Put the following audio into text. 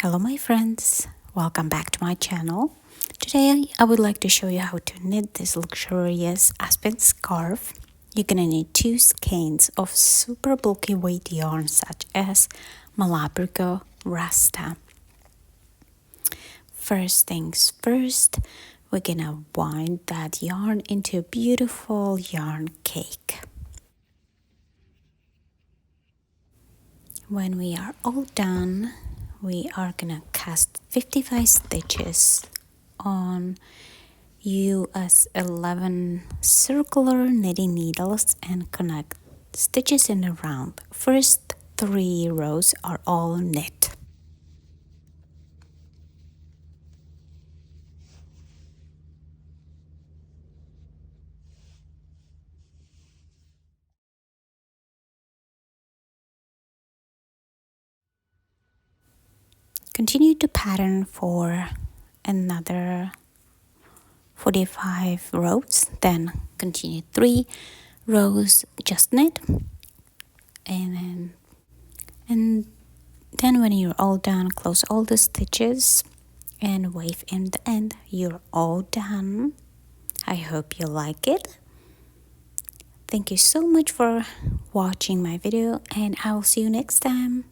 Hello my friends, welcome back to my channel. Today I would like to show you how to knit this luxurious Aspen scarf. You're gonna need two skeins of super bulky weight yarn such as Malabrigo Rasta. First things first, we're gonna wind that yarn into a beautiful yarn cake. When we are all done, we are gonna cast 55 stitches on US 11 circular knitting needles and connect stitches in a round. First 3 rows are all knit. Continue to pattern for another 45 rows, then continue 3 rows just knit, and then when you're all done, close all the stitches and wave in the end. You're all done. I hope you like it. Thank you so much for watching my video, and I'll see you next time.